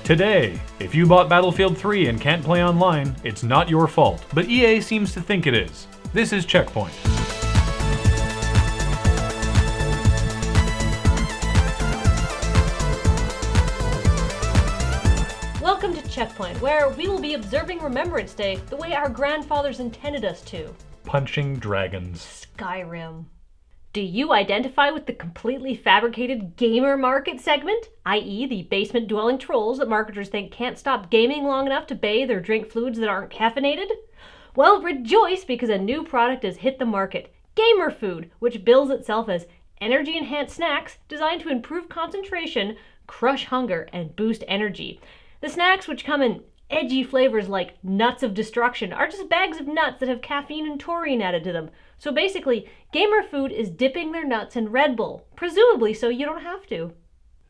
Today, if you bought Battlefield 3 and can't play online, it's not your fault, but EA seems to think it is. This is CheckPoint. Welcome to CheckPoint, where we will be observing Remembrance Day the way our grandfathers intended us to. Punching dragons. Skyrim. Do you identify with the completely fabricated gamer market segment, i.e. the basement-dwelling trolls that marketers think can't stop gaming long enough to bathe or drink fluids that aren't caffeinated? Well, rejoice, because a new product has hit the market, Gamer Food, which bills itself as energy-enhanced snacks designed to improve concentration, crush hunger, and boost energy. The snacks, which come in edgy flavors like nuts of destruction, are just bags of nuts that have caffeine and taurine added to them. So basically, Gamer Food is dipping their nuts in Red Bull, presumably so you don't have to.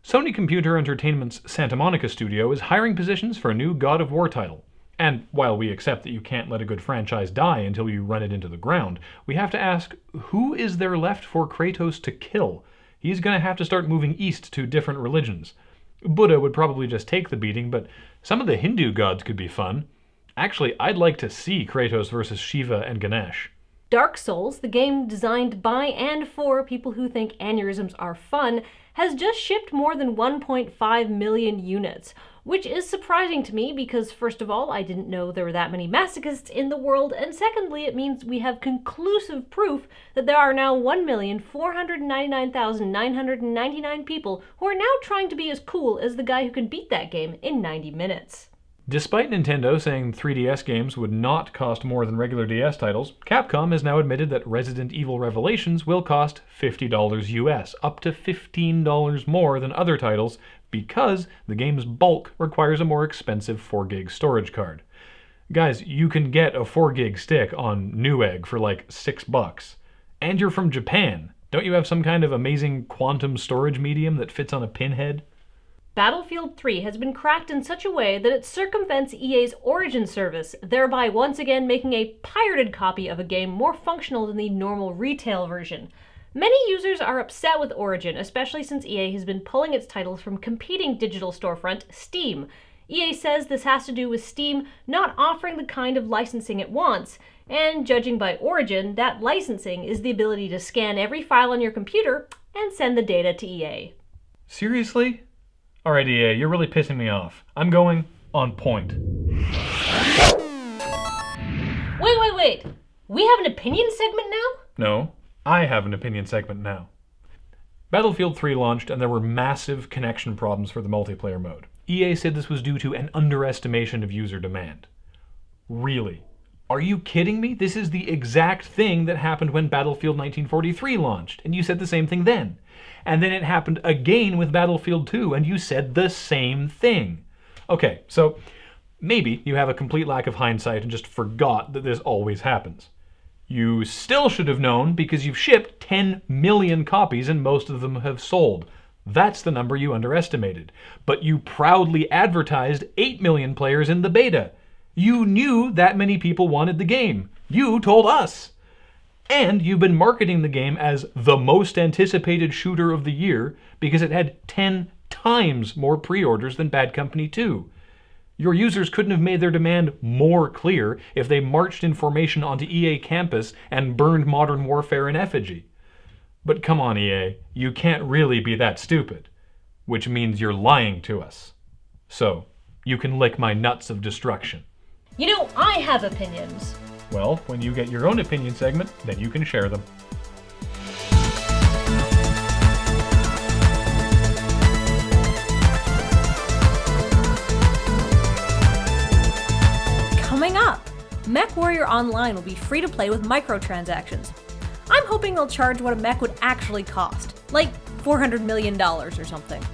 Sony Computer Entertainment's Santa Monica studio is hiring positions for a new God of War title. And while we accept that you can't let a good franchise die until you run it into the ground, we have to ask, who is there left for Kratos to kill? He's gonna have to start moving east to different religions. Buddha would probably just take the beating, but some of the Hindu gods could be fun. Actually, I'd like to see Kratos versus Shiva and Ganesh. Dark Souls, the game designed by and for people who think aneurysms are fun, has just shipped more than 1.5 million units, which is surprising to me because, first of all, I didn't know there were that many masochists in the world, and secondly, it means we have conclusive proof that there are now 1,499,999 people who are now trying to be as cool as the guy who can beat that game in 90 minutes. Despite Nintendo saying 3DS games would not cost more than regular DS titles, Capcom has now admitted that Resident Evil Revelations will cost $50 US, up to $15 more than other titles, because the game's bulk requires a more expensive 4GB storage card. Guys, you can get a 4GB stick on Newegg for like $6. And you're from Japan. Don't you have some kind of amazing quantum storage medium that fits on a pinhead? Battlefield 3 has been cracked in such a way that it circumvents EA's Origin service, thereby once again making a pirated copy of a game more functional than the normal retail version. Many users are upset with Origin, especially since EA has been pulling its titles from competing digital storefront, Steam. EA says this has to do with Steam not offering the kind of licensing it wants, and judging by Origin, that licensing is the ability to scan every file on your computer and send the data to EA. Seriously? Alright EA, you're really pissing me off. I'm going on point. Wait. We have an opinion segment now? No, I have an opinion segment now. Battlefield 3 launched and there were massive connection problems for the multiplayer mode. EA said this was due to an underestimation of user demand. Really? Are you kidding me? This is the exact thing that happened when Battlefield 1943 launched, and you said the same thing then. And then it happened again with Battlefield 2, and you said the same thing. Okay, so maybe you have a complete lack of hindsight and just forgot that this always happens. You still should have known because you've shipped 10 million copies and most of them have sold. That's the number you underestimated. But you proudly advertised 8 million players in the beta. You knew that many people wanted the game. You told us. And you've been marketing the game as the most anticipated shooter of the year because it had 10 times more pre-orders than Bad Company 2. Your users couldn't have made their demand more clear if they marched in formation onto EA campus and burned Modern Warfare in effigy. But come on, EA, you can't really be that stupid. Which means you're lying to us. So, you can lick my nuts of destruction. You know, I have opinions. Well, when you get your own opinion segment, then you can share them. Coming up, MechWarrior Online will be free to play with microtransactions. I'm hoping they'll charge what a mech would actually cost, like $400 million or something.